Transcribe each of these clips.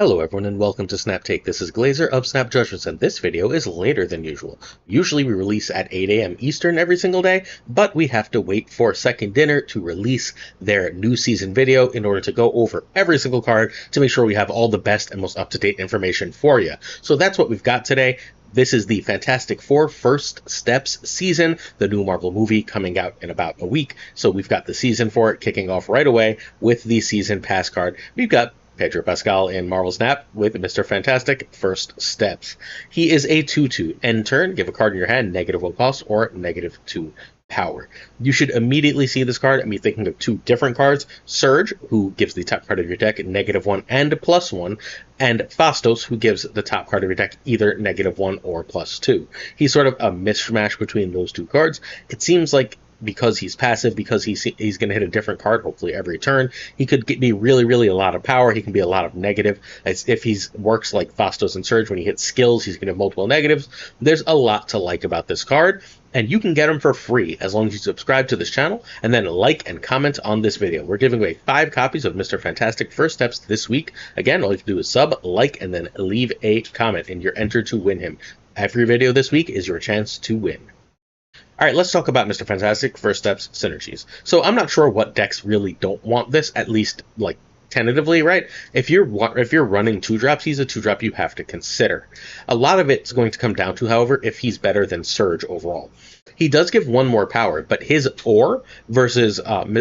Hello everyone and welcome to Snap Take. This is Glazer of Snap Judgments and this video is later than usual. Usually we release at 8 a.m. Eastern every single day, but we have to wait for Second Dinner to release their new season video in order to go over every single card to make sure we have all the best and most up-to-date information for you. So that's what we've got today. This is the Fantastic Four First Steps season, the new Marvel movie coming out in about a week. So we've got the season for it kicking off right away with the season pass card. We've got Pedro Pascal in Marvel Snap with Mr. Fantastic First Steps. He is a 2/2. End turn, give a card in your hand, -1 cost or -2 power. You should immediately see this card and be thinking of two different cards. Surge, who gives the top card of your deck -1 and +1, and Phastos, who gives the top card of your deck either -1 or +2. He's sort of a mishmash between those two cards. It seems like because he's passive, because he's going to hit a different card hopefully every turn, he could be really a lot of power. He can be a lot of negative. As if he works like Phastos and Surge, when he hits skills, he's going to have multiple negatives. There's a lot to like about this card, and you can get him for free as long as you subscribe to this channel and then like and comment on this video. We're giving away 5 copies of Mr. Fantastic First Steps this week. Again, all you have to do is sub, like, and then leave a comment, and you're entered to win him. Every video this week is your chance to win. All right, let's talk about Mr. Fantastic First Steps synergies. So I'm not sure what decks really don't want this, at least like tentatively, right? If you're running 2-drops, he's a 2-drop you have to consider. A lot of it's going to come down to, however, if he's better than Surge overall. He does give 1 more power, but his ore versus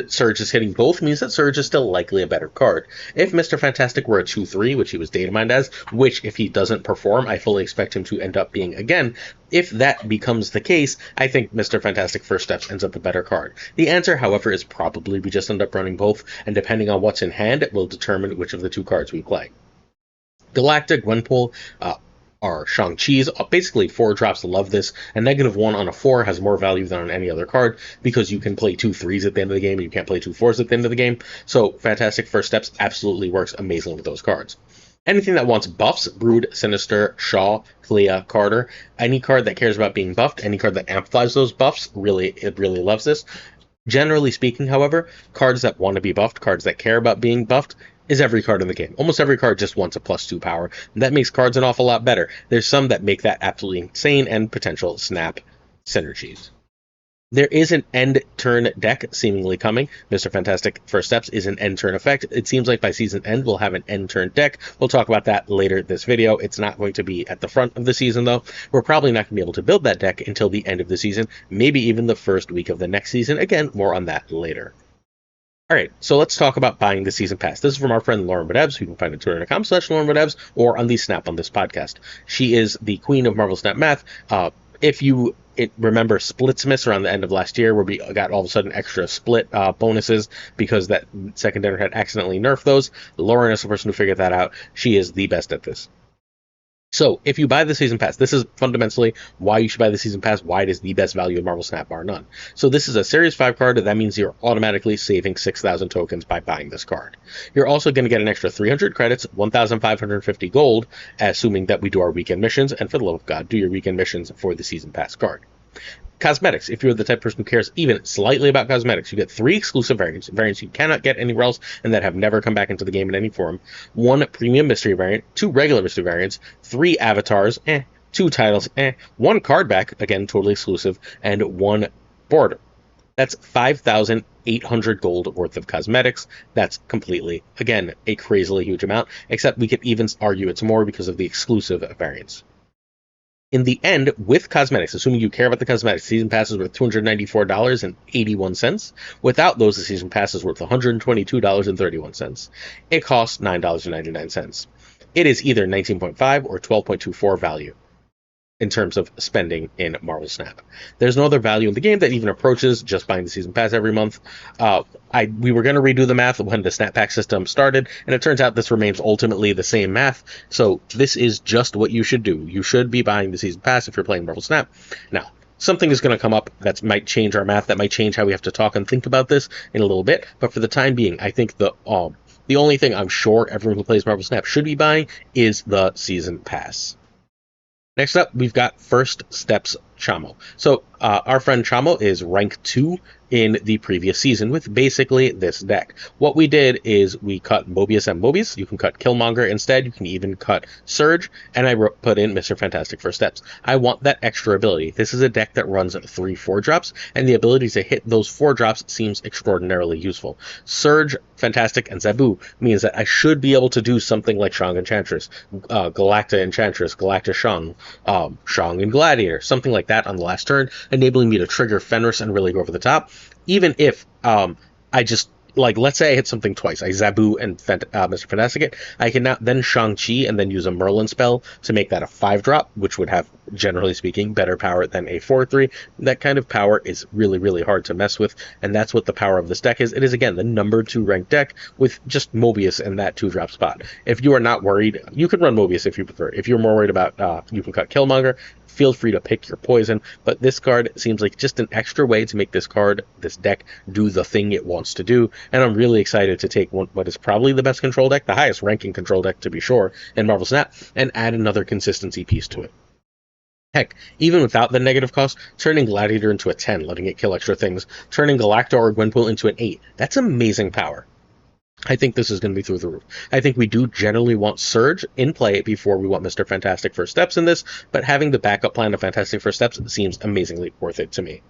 Surge is hitting both means that Surge is still likely a better card. If Mr. Fantastic were a 2/3, which he was data mined as, which if he doesn't perform, I fully expect him to end up being again, if that becomes the case, I think Mr. Fantastic First Steps ends up a better card. The answer, however, is probably we just end up running both, and depending on what's in hand, it will determine which of the 2 cards we play. Galactic, Gwenpool, are Shang-Chi's. Basically, 4-drops love this, and -1 on a 4 has more value than on any other card, because you can play 2 3s at the end of the game, and you can't play 2 4s at the end of the game, so Fantastic First Steps absolutely works amazingly with those cards. Anything that wants buffs, Brood, Sinister, Shaw, Clea, Carter, any card that cares about being buffed, any card that amplifies those buffs, it really loves this. Generally speaking, however, cards that want to be buffed, cards that care about being buffed, is every card in the game. Almost every card just wants a +2 power, and that makes cards an awful lot better. There's some that make that absolutely insane and potential snap synergies. There is an end turn deck seemingly coming. Mr. Fantastic First Steps is an end turn effect. It seems like by season end we'll have an end turn deck. We'll talk about that later this video. It's not going to be at the front of the season though. We're probably not going to be able to build that deck until the end of the season, maybe even the first week of the next season. Again, more on that later. Alright, so let's talk about buying the season pass. This is from our friend Lauren Whatevs, who you can find at twitter.com/LaurenWhatevs or on the Snap on This podcast. She is the queen of Marvel Snap Math. If you remember Splitsmas around the end of last year, where we got all of a sudden extra split bonuses because that Second Dinner had accidentally nerfed those, Lauren is the person who figured that out. She is the best at this. So, if you buy the Season Pass, this is fundamentally why you should buy the Season Pass, why it is the best value in Marvel Snap, bar none. So this is a Series 5 card, that means you're automatically saving 6,000 tokens by buying this card. You're also going to get an extra 300 credits, 1,550 gold, assuming that we do our weekend missions, and for the love of God, do your weekend missions for the Season Pass card. Cosmetics. If you're the type of person who cares even slightly about cosmetics, you get 3 exclusive variants you cannot get anywhere else and that have never come back into the game in any form. 1 premium mystery variant, 2 regular mystery variants, 3 avatars, 2 titles, 1 card back, again totally exclusive, and 1 border. That's 5,800 gold worth of cosmetics. That's completely, again, a crazily huge amount, except we could even argue it's more because of the exclusive variants. In the end, with cosmetics, assuming you care about the cosmetics, season pass is worth $294.81. Without those, the season pass is worth $122.31. It costs $9.99. It is either 19.5 or 12.24 value in terms of spending in Marvel Snap. There's no other value in the game that even approaches just buying the season pass every month. We were going to redo the math when the snap pack system started, and it turns out this remains ultimately the same math, so this is just what you should do. You should be buying the season pass if you're playing Marvel Snap. Now, something is going to come up that might change our math, that might change how we have to talk and think about this in a little bit, but for the time being, I think the only thing I'm sure everyone who plays Marvel Snap should be buying is the season pass. Next up, we've got First Steps Chamo. So our friend Chamo is rank 2 in the previous season with basically this deck. What we did is we cut Mobius and Mobius. You can cut Killmonger instead. You can even cut Surge, and I put in Mr. Fantastic First Steps. I want that extra ability. This is a deck that runs 3 4-drops, and the ability to hit those 4-drops seems extraordinarily useful. Surge, Fantastic, and Zabu means that I should be able to do something like Shang Enchantress, Galacta Enchantress, Galacta Shang, Shang and Gladiator, something like that on the last turn, enabling me to trigger Fenris and really go over the top. Even if I just, like, let's say I hit something twice, I Zabu and Mr. Fantastic, I can now then Shang-Chi and then use a Merlin spell to make that a 5-drop, which would have, generally speaking, better power than a 4/3. That kind of power is really, really hard to mess with, and that's what the power of this deck is. It is, again, the number 2 ranked deck with just Mobius in that 2-drop spot. If you are not worried, you can run Mobius if you prefer. If you're more worried about, you can cut Killmonger, feel free to pick your poison, but this card seems like just an extra way to make this deck, do the thing it wants to do, and I'm really excited to take what is probably the best control deck, the highest ranking control deck to be sure, in Marvel Snap, and add another consistency piece to it. Heck, even without the negative cost, turning Gladiator into a 10, letting it kill extra things, turning Galacta or Gwenpool into an 8, that's amazing power. I think this is going to be through the roof. I think we do generally want Surge in play before we want Mr. Fantastic First Steps in this, but having the backup plan of Fantastic First Steps seems amazingly worth it to me.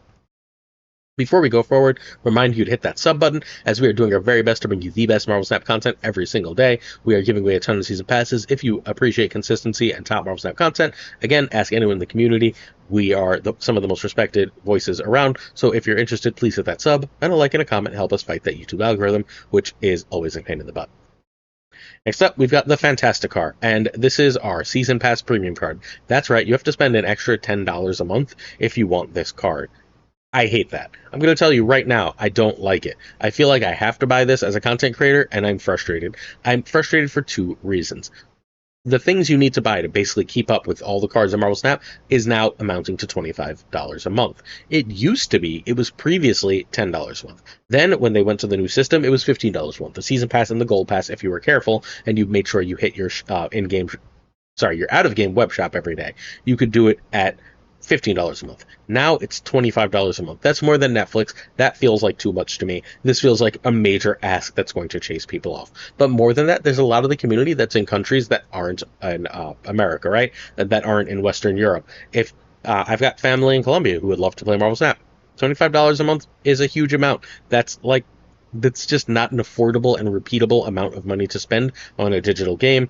Before we go forward, remind you to hit that sub button, as we are doing our very best to bring you the best Marvel Snap content every single day. We are giving away a ton of season passes. If you appreciate consistency and top Marvel Snap content, again, ask anyone in the community. We are some of the most respected voices around, so if you're interested, please hit that sub, and a like and a comment help us fight that YouTube algorithm, which is always a pain in the butt. Next up, we've got the Fantasticar, and this is our Season Pass Premium card. That's right, you have to spend an extra $10 a month if you want this card. I hate that. I'm going to tell you right now, I don't like it. I feel like I have to buy this as a content creator, and I'm frustrated. I'm frustrated for 2 reasons. The things you need to buy to basically keep up with all the cards in Marvel Snap is now amounting to $25 a month. It used to be, it was previously $10 a month. Then, when they went to the new system, it was $15 a month. The Season Pass and the Gold Pass, if you were careful, and you made sure you hit your your out-of-game web shop every day, you could do it at $15 a month. Now it's $25 a month. That's more than Netflix. That feels like too much to me. This feels like a major ask that's going to chase people off. But more than that, there's a lot of the community that's in countries that aren't in America, right? That aren't in Western Europe. If I've got family in Colombia who would love to play Marvel Snap, $25 a month is a huge amount. That's just not an affordable and repeatable amount of money to spend on a digital game.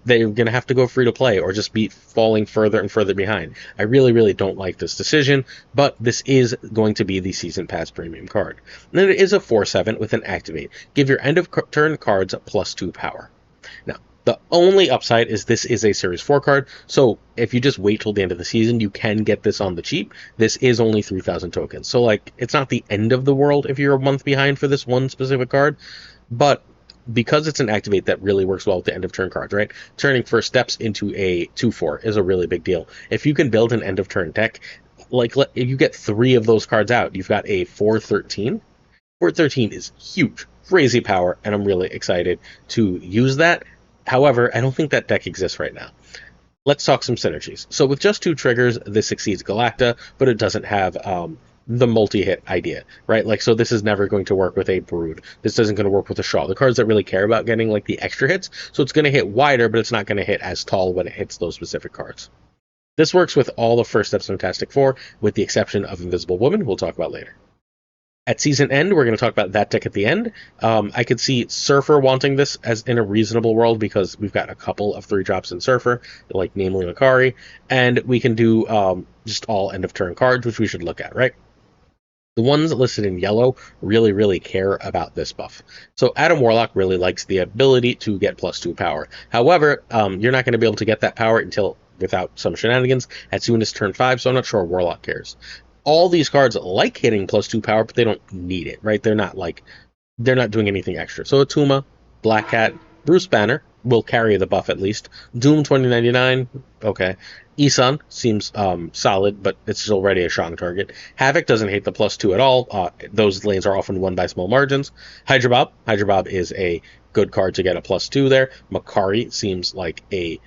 They're going to have to go free to play or just be falling further and further behind. I really, really don't like this decision, but this is going to be the Season Pass Premium card. And then it is a 4/7 with an Activate. Give your end of turn cards +2 power. Now, the only upside is this is a Series 4 card, so if you just wait till the end of the season, you can get this on the cheap. This is only 3,000 tokens, so it's not the end of the world if you're a month behind for this one specific card, but because it's an Activate that really works well with the end of turn cards, right? Turning First Steps into a 2/4 is a really big deal. If you can build an end of turn deck, if you get 3 of those cards out, you've got a 4/13. 4/13 is huge, crazy power, and I'm really excited to use that. However, I don't think that deck exists right now. Let's talk some synergies. So with just 2 triggers, this succeeds Galacta, but it doesn't have the multi-hit idea, right? So this is never going to work with a Brood. This isn't going to work with a Shaw. The cards that really care about getting the extra hits, so it's going to hit wider, but it's not going to hit as tall when it hits those specific cards. This works with all the First Steps Fantastic Four, with the exception of Invisible Woman, we'll talk about later. At season end, we're going to talk about that deck at the end. I could see Surfer wanting this as in a reasonable world because we've got a couple of 3-drops in Surfer, namely Makari, and we can do just all end of turn cards, which we should look at, right? The ones listed in yellow really, really care about this buff. So Adam Warlock really likes the ability to get +2 power. However, you're not going to be able to get that power until without some shenanigans as soon as turn 5, so I'm not sure Warlock cares. All these cards like hitting +2 power, but they don't need it, right? They're not doing anything extra. So Atuma, Black Cat, Bruce Banner will carry the buff at least. Doom 2099, okay. Isan seems solid, but it's already a strong target. Havoc doesn't hate the +2 at all. Those lanes are often won by small margins. Hydra Bob is a good card to get a +2 there. Makari seems like a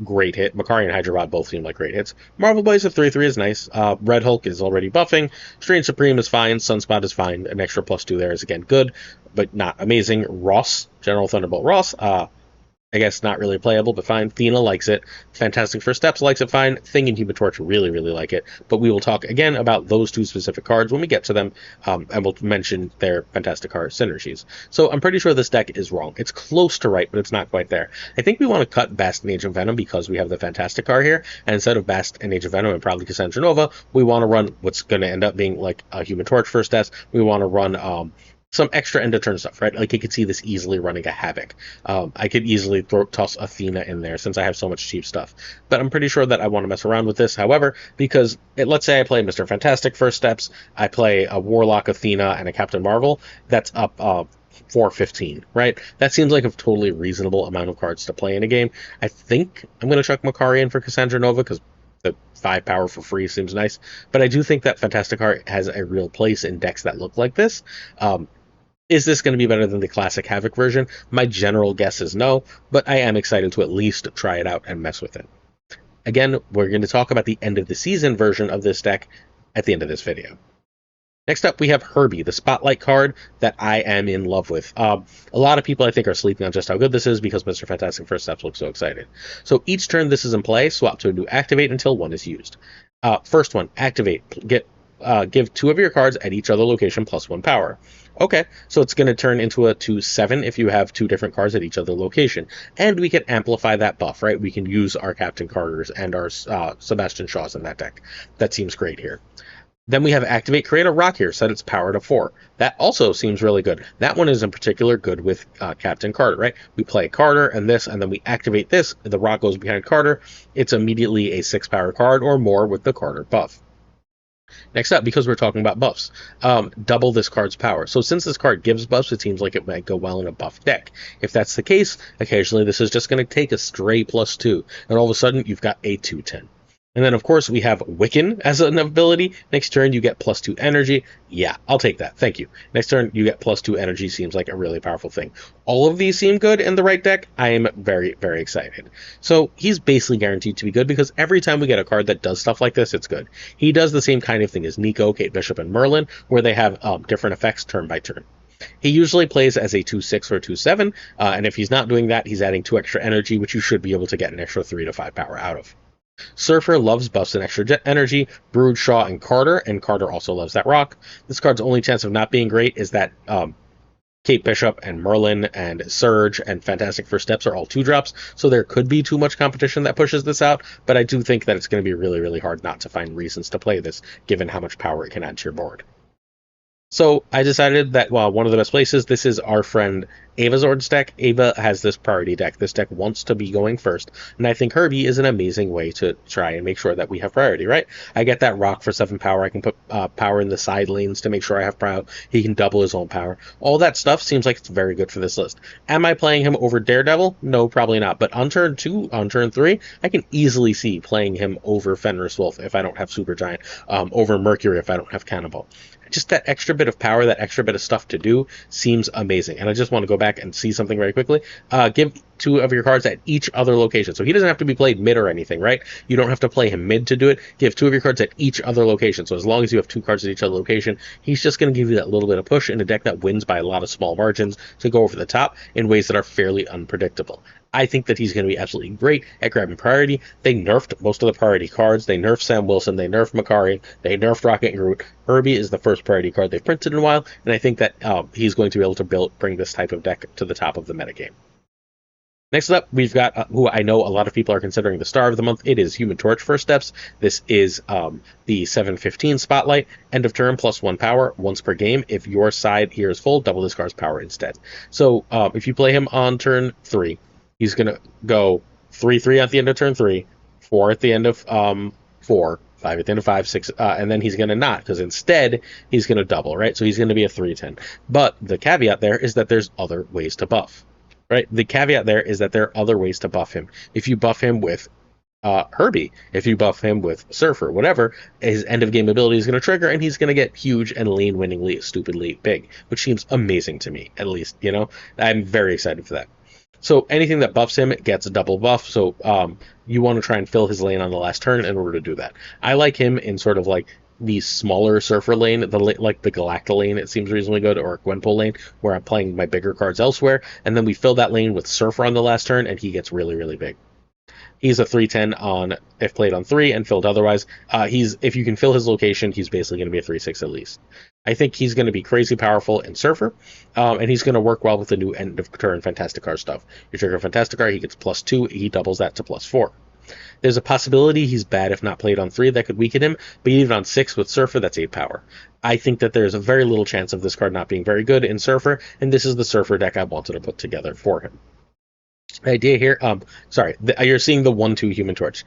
great hit. Makari and Hydra Rod both seem like great hits. Marvel Blaze of 3/3 is nice. Red Hulk is already buffing. Strange Supreme is fine. Sunspot is fine. An extra +2 there is again good, but not amazing. Ross, General Thunderbolt Ross, I guess not really playable, but fine. Thena likes it. Fantastic First Steps likes it fine. Thing and Human Torch really, really like it. But we will talk again about those two specific cards when we get to them, and we'll mention their Fantasticar synergies. So I'm pretty sure this deck is wrong. It's close to right, but it's not quite there. I think we want to cut Bast and Age of Venom because we have the Fantasticar here, and instead of Bast and Age of Venom and probably Cassandra Nova, we want to run what's going to end up being like a Human Torch First Steps. We want to run some extra end of turn stuff, right? Like, I could see this easily running a Havoc. I could easily toss Athena in there since I have so much cheap stuff. But I'm pretty sure that I want to mess around with this. However, because let's say I play Mr. Fantastic First Steps, I play a Warlock Athena and a Captain Marvel, that's up 415, right? That seems like a totally reasonable amount of cards to play in a game. I think I'm going to chuck Makari in for Cassandra Nova because the 5 power for free seems nice. But I do think that Fantasticar has a real place in decks that look like this. Is this going to be better than the classic Havoc version? My general guess is no, but I am excited to at least try it out and mess with it. Again, we're going to talk about the end of the season version of this deck at the end of this video. Next up, we have Herbie, the Spotlight card that I am in love with. A lot of people, I think, are sleeping on just how good this is because Mr. Fantastic First Steps looks so excited. So each turn this is in play, swap to a new Activate until one is used. First one, Activate. Give 2 of your cards at each other location +1 power. Okay, so it's going to turn into a 2/7 if you have 2 different cards at each other location. And we can amplify that buff, right? We can use our Captain Carters and our Sebastian Shaws in that deck. That seems great here. Then we have Activate, create a rock here, set its power to 4. That also seems really good. That one is in particular good with Captain Carter, right? We play Carter and this, and then we activate this. The rock goes behind Carter. It's immediately a 6 power card or more with the Carter buff. Next up, because we're talking about buffs, double this card's power. So since this card gives buffs, it seems like it might go well in a buff deck. If that's the case, occasionally this is just going to take a stray +2, and all of a sudden you've got a 2/10. And then, of course, we have Wiccan as an ability. Next turn, you get +2 energy. Yeah, I'll take that. Thank you. Next turn, you get +2 energy. Seems like a really powerful thing. All of these seem good in the right deck. I am very, very excited. So he's basically guaranteed to be good because every time we get a card that does stuff like this, it's good. He does the same kind of thing as Nico, Kate Bishop, and Merlin, where they have different effects turn by turn. He usually plays as a 2/6 or 2/7, and if he's not doing that, he's adding 2 extra energy, which you should be able to get an extra 3 to 5 power out of. Surfer loves buffs and extra energy, Brood, Shaw, and Carter also loves that rock. This card's only chance of not being great is that Kate Bishop and Merlin and Surge and Fantastic First Steps are all 2-drops, so there could be too much competition that pushes this out, but I do think that it's going to be really, really hard not to find reasons to play this, given how much power it can add to your board. So I decided that, well, one of the best places, this is our friend Avazord's deck. Ava has this priority deck. This deck wants to be going first, and I think Herbie is an amazing way to try and make sure that we have priority, right? I get that rock for 7 power. I can put power in the side lanes to make sure I have power. He can double his own power. All that stuff seems like it's very good for this list. Am I playing him over Daredevil? No, probably not. But on turn 2, on turn 3, I can easily see playing him over Fenris Wolf if I don't have Supergiant, over Mercury if I don't have Cannibal. Just that extra bit of power, that extra bit of stuff to do seems amazing. And I just want to go back and see something very quickly. Give 2 of your cards at each other location. So he doesn't have to be played mid or anything, right? You don't have to play him mid to do it. Give 2 of your cards at each other location. So as long as you have 2 cards at each other location, he's just going to give you that little bit of push in a deck that wins by a lot of small margins to go over the top in ways that are fairly unpredictable. I think that he's going to be absolutely great at grabbing priority. They nerfed most of the priority cards. They nerfed Sam Wilson. They nerfed Makari. They nerfed Rocket and Groot. Herbie is the first priority card they've printed in a while, and I think that he's going to be able to bring this type of deck to the top of the metagame. Next up, we've got who I know a lot of people are considering the star of the month. It is Human Torch First Steps. This is the 7/15 Spotlight. End of turn, +1 power, once per game. If your side here is full, double this card's power instead. So if you play him on turn 3, he's going to go 3/3 at the end of turn 3, 4 at the end of 4, 5 at the end of 5, 6, and then he's going to not, because instead he's going to double, right? So he's going to be a 3/10. But the caveat there is that there's other ways to buff, right? The caveat there is that there are other ways to buff him. If you buff him with Herbie, if you buff him with Surfer, whatever, his end of game ability is going to trigger, and he's going to get huge and lane-winningly, stupidly big, which seems amazing to me, at least, you know? I'm very excited for that. So anything that buffs him gets a double buff. So you want to try and fill his lane on the last turn in order to do that. I like him in sort of like the smaller Surfer lane, like the Galacta lane. It seems reasonably good, or Gwenpool lane, where I'm playing my bigger cards elsewhere, and then we fill that lane with Surfer on the last turn, and he gets really, really big. He's a 3/10 on if played on 3 and filled otherwise. He's if you can fill his location, he's basically going to be a 3/6 at least. I think he's going to be crazy powerful in Surfer, and he's going to work well with the new end of turn Fantasticar stuff. You trigger Fantasticar, he gets +2, he doubles that to +4. There's a possibility he's bad if not played on 3 that could weaken him, but even on 6 with Surfer, that's 8 power. I think that there's a very little chance of this card not being very good in Surfer, and this is the Surfer deck I wanted to put together for him. The idea here, you're seeing the 1/2 Human Torch.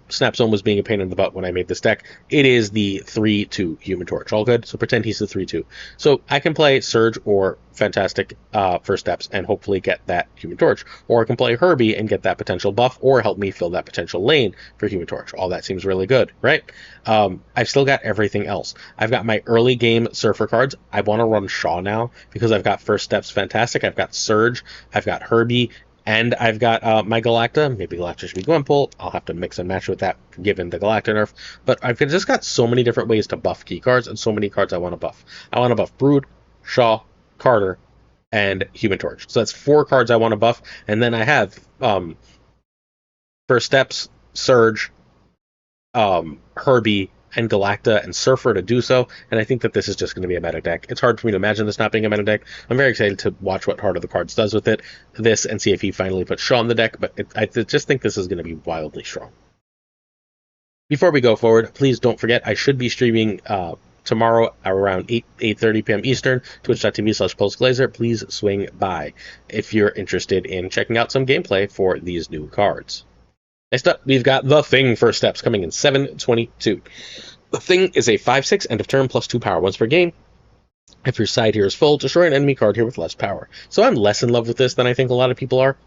Snapzone was being a pain in the butt when I made this deck. It is the 3/2 Human Torch. All good? So pretend he's the 3/2. So I can play Surge or Fantastic First Steps and hopefully get that Human Torch. Or I can play Herbie and get that potential buff, or help me fill that potential lane for Human Torch. All that seems really good, right? I've still got everything else. I've got my early game Surfer cards. I want to run Shaw now because I've got First Steps Fantastic, I've got Surge, I've got Herbie, and I've got my Galacta. Maybe Galacta should be Gwenpool. I'll have to mix and match with that given the Galacta nerf. But I've just got so many different ways to buff key cards and so many cards I want to buff. I want to buff Brood, Shaw, Carter, and Human Torch. So that's 4 cards I want to buff. And then I have First Steps, Surge, Herbie, and Galacta and Surfer to do so, and I think that this is just going to be a meta deck. It's hard for me to imagine this not being a meta deck. I'm very excited to watch what Heart of the Cards does with this, and see if he finally puts Shaw on the deck, but I just think this is going to be wildly strong. Before we go forward, please don't forget, I should be streaming tomorrow around 8:30 p.m. Eastern, twitch.tv/PulseGlazer. Please swing by if you're interested in checking out some gameplay for these new cards. Next up, we've got The Thing First Steps coming in 7/22. The Thing is a 5/6 end of turn +2 power once per game. If your side here is full, destroy an enemy card here with less power. So I'm less in love with this than I think a lot of people are.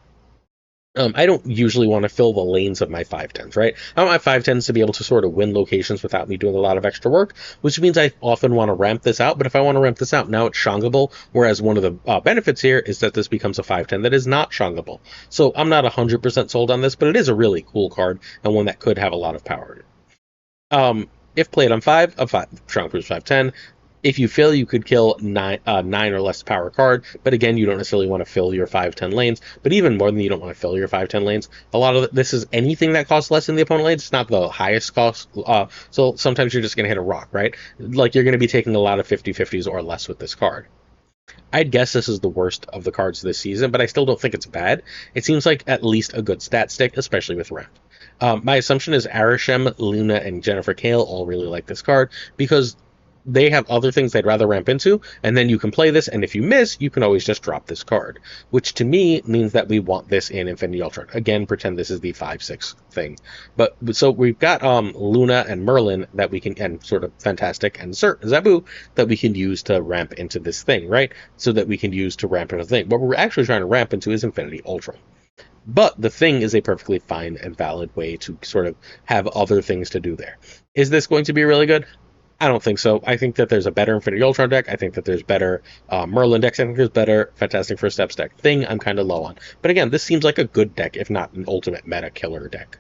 I don't usually want to fill the lanes of my 5/10s, right? I want my 5/10s to be able to sort of win locations without me doing a lot of extra work, which means I often want to ramp this out. But if I want to ramp this out, now it's shongable, whereas one of the benefits here is that this becomes a 5/10 that is not shongable. So I'm not 100% sold on this, but it is a really cool card and one that could have a lot of power in it. If played on 5, Strong proves 5/10. If you fail, you could kill 9 or less power card, but again, you don't necessarily want to fill your 5/10 lanes, but even more than you don't want to fill your 5/10 lanes. A lot of this is anything that costs less than the opponent lanes. It's not the highest cost, so sometimes you're just going to hit a rock, right? Like, you're going to be taking a lot of 50/50s or less with this card. I'd guess this is the worst of the cards this season, but I still don't think it's bad. It seems like at least a good stat stick, especially with ramp. My assumption is Arishem, Luna, and Jennifer Kale all really like this card, because they have other things they'd rather ramp into, and then you can play this, and if you miss, you can always just drop this card, which to me means that we want this in Infinity Ultron. Again, pretend this is the 5/6 thing. But so we've got Luna and Merlin that we can, and sort of Fantastic and Zabu that we can use to ramp into this thing, right? So that we can use to ramp into the thing. What we're actually trying to ramp into is Infinity Ultron. But the Thing is a perfectly fine and valid way to sort of have other things to do there. Is this going to be really good? I don't think so. I think that there's a better Infinity Ultron deck. I think that there's better Merlin decks. I think there's better Fantastic First Steps deck. Thing, I'm kind of low on. But again, this seems like a good deck, if not an ultimate meta killer deck.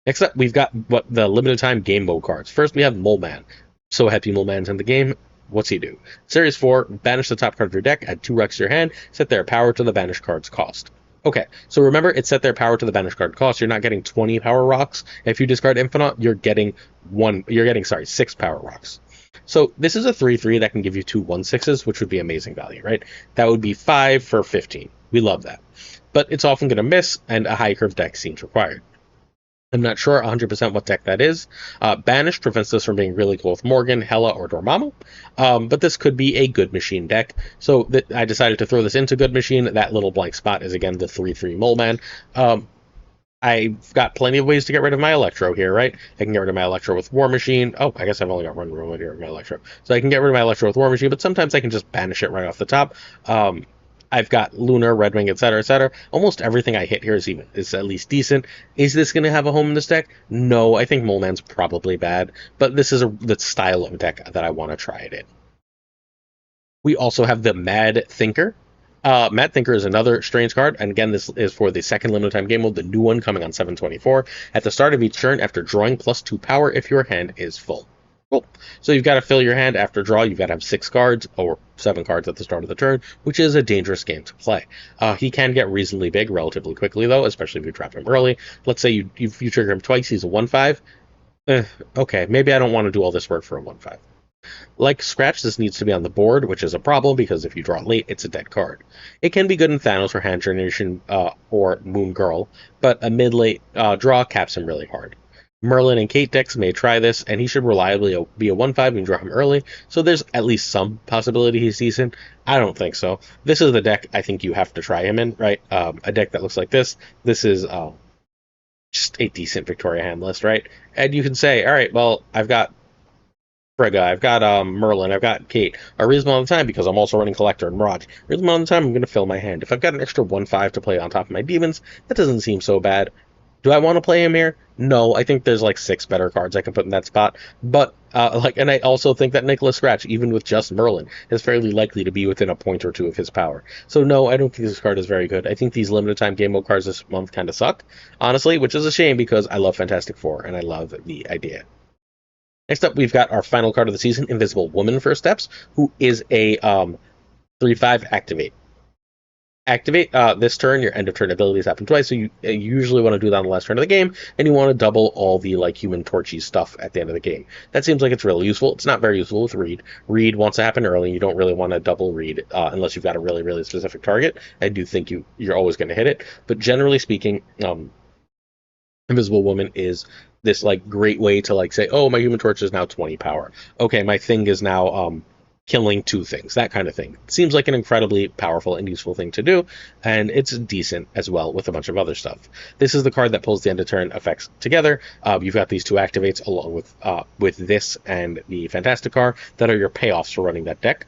Next up, we've got the limited time game mode cards. First, we have Mole Man. So happy Mole Man's in the game. What's he do? Series 4, banish the top card of your deck, add 2 rocks to your hand, set their power to the banished card's cost. Okay, so remember, it set their power to the banished card cost. You're not getting 20 power rocks. If you discard Infinite, you're getting 6 power rocks. So this is a 3/3 that can give you 2 1/6s, which would be amazing value, right? That would be 5 for 15. We love that. But it's often going to miss, and a high curve deck seems required. I'm not sure 100% what deck that is. Banished prevents this from being really cool with Morgan, Hela, or Dormammu. But this could be a Good Machine deck. So I decided to throw this into Good Machine. That little blank spot is, again, the 3/3 Mole Man. I've got plenty of ways to get rid of my Electro here, right? I can get rid of my Electro with War Machine. Oh, I guess I've only got one room here with my Electro. So I can get rid of my Electro with War Machine, but sometimes I can just banish it right off the top. I've got Lunar, Red Wing, etc., etc. Almost everything I hit here is at least decent. Is this going to have a home in this deck? No, I think Mole Man's probably bad, but this is the style of deck that I want to try it in. We also have the Mad Thinker. Matt Thinker is another strange card, and again, this is for the second limited time game mode, the new one coming on 7/24. At the start of each turn, after drawing +2 power, if your hand is full. Cool. So you've got to fill your hand after draw. You've got to have 6 cards, or 7 cards at the start of the turn, which is a dangerous game to play. He can get reasonably big relatively quickly, though, especially if you trap him early. Let's say you trigger him twice, he's a 1/5. Okay, maybe I don't want to do all this work for a 1/5. Like Scratch, this needs to be on the board, which is a problem because if you draw it late, it's a dead card. It can be good in Thanos or Hand Generation or Moon Girl, but a mid-late draw caps him really hard. Merlin and Kate decks may try this, and he should reliably be a 1/5 and draw him early, so there's at least some possibility he's decent. I don't think so. This is the deck I think you have to try him in, right? A deck that looks like this. This is just a decent Victoria hand list, right? And you can say, all right, well, I've got Frigga, I've got Merlin, I've got Kate. A reasonable amount of time because I'm also running Collector and Mirage. A reasonable amount of time I'm going to fill my hand. If I've got an extra 1/5 to play on top of my demons, that doesn't seem so bad. Do I want to play him here? No, I think there's like 6 better cards I can put in that spot. But and I also think that Nicholas Scratch, even with just Merlin, is fairly likely to be within a point or two of his power. So no, I don't think this card is very good. I think these limited time game mode cards this month kind of suck, honestly, which is a shame because I love Fantastic Four and I love the idea. Next up, we've got our final card of the season, Invisible Woman First Steps, who is a 3/5 activate. Activate this turn, your end of turn abilities happen twice, so you usually want to do that on the last turn of the game, and you want to double all the like Human Torchy stuff at the end of the game. That seems like it's really useful. It's not very useful with Reed. Reed wants to happen early, and you don't really want to double Reed unless you've got a really, really specific target. I do think you're always going to hit it, but generally speaking, Invisible Woman is this like great way to like say, oh, my Human Torch is now 20 power. Okay, my thing is now killing 2 things, that kind of thing. It seems like an incredibly powerful and useful thing to do, and it's decent as well with a bunch of other stuff. This is the card that pulls the end of turn effects together. You've got these 2 activates along with this and the Fantasticar that are your payoffs for running that deck.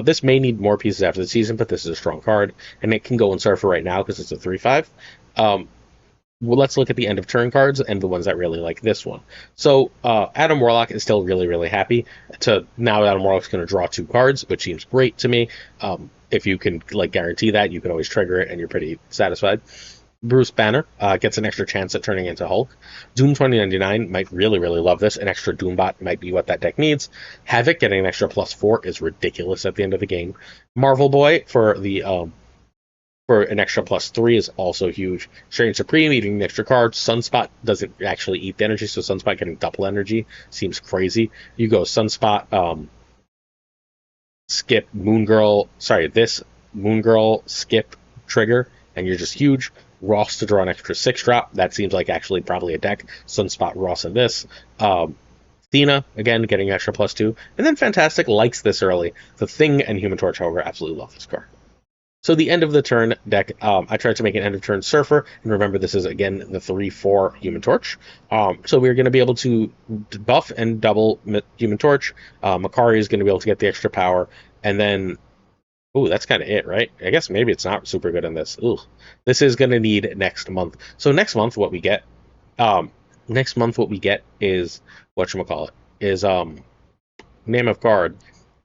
This may need more pieces after the season, but this is a strong card, and it can go in Surfer right now because it's a 3/5. Well, let's look at the end of turn cards and the ones that really like this one. So Adam Warlock is still really, really happy to now. Adam Warlock's going to draw 2 cards, which seems great to me. If you can like guarantee that, you can always trigger it, and you're pretty satisfied. Bruce Banner gets an extra chance at turning into Hulk. Doom 2099 might really, really love this. An extra Doombot might be what that deck needs. Havoc getting an extra +4 is ridiculous at the end of the game. Marvel Boy for an extra +3 is also huge. Strange Supreme eating an extra card. Sunspot doesn't actually eat the energy, so Sunspot getting double energy seems crazy. You go Sunspot, skip Moon Girl, this Moon Girl, skip trigger, and you're just huge. Ross to draw an extra 6-drop. That seems like actually probably a deck. Sunspot, Ross, and this. Athena, again, getting extra +2. And then Fantastic likes this early. The Thing and Human Torch, however, absolutely love this card. So the end of the turn deck, I tried to make an end of turn Surfer, and remember this is again the 3/4 Human Torch. So we're going to be able to buff and double Human Torch. Makari is going to be able to get the extra power, and then, ooh, that's kind of it, right? I guess maybe it's not super good in this. Ooh, this is going to need next month. So next month what we get, is whatchamacallit, is name of card.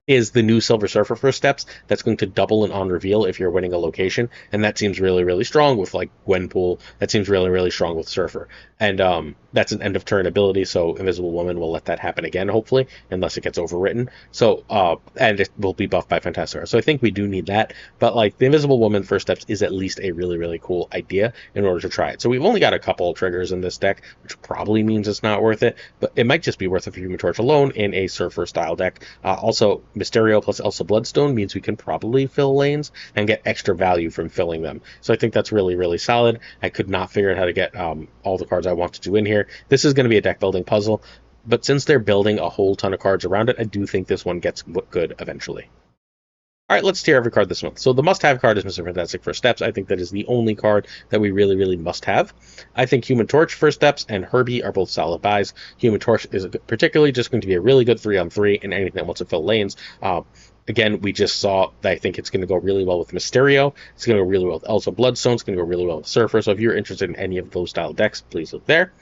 Is the new Silver Surfer First Steps that's going to double an on reveal if you're winning a location, and that seems really, really strong with like Gwenpool. That seems really, really strong with Surfer, and that's an end of turn ability, so Invisible Woman will let that happen again, hopefully, unless it gets overwritten. So and it will be buffed by Fantasticar. So I think we do need that, but like the Invisible Woman First Steps is at least a really, really cool idea in order to try it. So we've only got a couple of triggers in this deck, which probably means it's not worth it, but it might just be worth it for Human Torch alone in a Surfer style deck. Also, Mysterio plus Elsa Bloodstone means we can probably fill lanes and get extra value from filling them. So I think that's really, really solid. I could not figure out how to get all the cards I want to do in here. This is going to be a deck building puzzle, but since they're building a whole ton of cards around it, I do think this one gets good eventually. All right, let's tier every card this month. So the must-have card is Mr. Fantastic First Steps. I think that is the only card that we really, really must have. I think Human Torch First Steps and Herbie are both solid buys. Human Torch is particularly just going to be a really good 3-on-3 in anything that wants to fill lanes. Again, we just saw that I think it's going to go really well with Mysterio. It's going to go really well with Elsa Bloodstone. It's going to go really well with Surfer. So if you're interested in any of those style decks, please look there.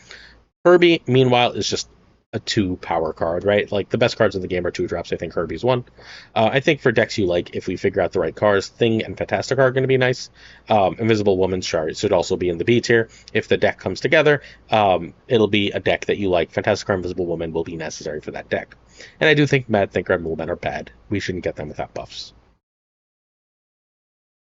Herbie, meanwhile, is just a 2 power card, right? Like, the best cards in the game are 2 drops. I think Herbie's 1. I think for decks you like, if we figure out the right cards, Thing and Fantasticar are going to be nice. Invisible Woman should also be in the B tier. If the deck comes together, it'll be a deck that you like. Fantasticar Invisible Woman will be necessary for that deck. And I do think Mad Thinker and Molemen are bad. We shouldn't get them without buffs.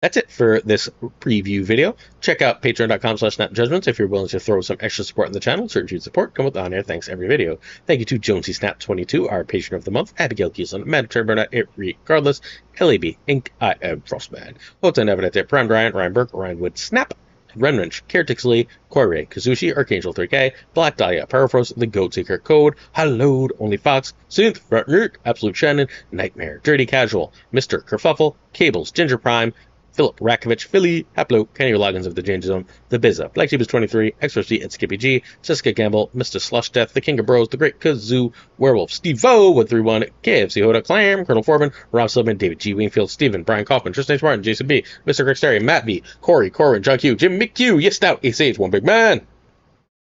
That's it for this preview video. Check out patreon.com/snapjudgments if you're willing to throw some extra support in the channel. Certain tier support come with on-air thanks every video. Thank you to JonesySnap22, our patron of the month, Abigail Keeson, Matt Turburnett, It Regardless, LAB, Inc., I Am Frostman, Hotan Evident, Prime Ryan, Ryan Burke, Ryan Wood, Snap, Renwrench, Caretix Lee, Corey, Kazushi, Archangel 3K, Black Dahlia, Parafrost, The Goat Seeker Code, Hallowed, Only Fox, Synth, Front Absolute Shannon, Nightmare, Dirty Casual, Mr. Kerfuffle, Cables, Ginger Prime, Philip Rakovich, Philly, Haplo, Kenny Loggins of the Danger Zone, The Bizza, Black Sheep is 23, XRC and Skippy G, Jessica Gamble, Mr. Slush Death, The King of Bros, The Great Kazoo, Werewolf, Steve O, 131, KFC Hoda, Clam, Colonel Foreman, Rob Silverman, David G. Wingfield, Steven, Brian Kaufman, Tristan H. Martin, Jason B., Mr. Grexteria, Matt B., Corey, Corin, John Q., Jim McHugh, Yes Stout, Ace Age, One Big Man,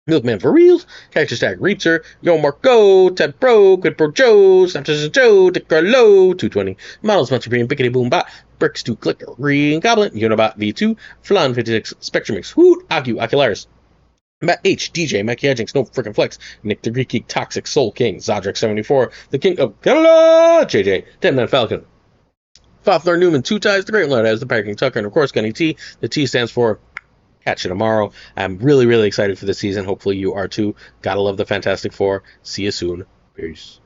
Milkman for Reals, Cactus Tag Reacher, Yo Marco, Ted Pro, Quid Pro Joe, Snapchat Joe, Dick Carlo, 220, Models Munchie Green, Bickety Boom Bot, Bricks 2 Click, Green Goblin, Unibot V2, Flan 56, Spectrum Mix, Hoot, Agu, Ocularis, Matt H, DJ, Mikey Hedgings, No Frickin' Flex, Nick the Greek Geek, Toxic Soul King, Zodric 74, The King of Canada, JJ, Dead Man Falcon, Fafler Newman, Two Ties, The Great Lord as the Packing Tucker, and of course Gunny T. The T stands for Catch you tomorrow. I'm really, really excited for this season. Hopefully you are too. Gotta love the Fantastic Four. See you soon. Peace.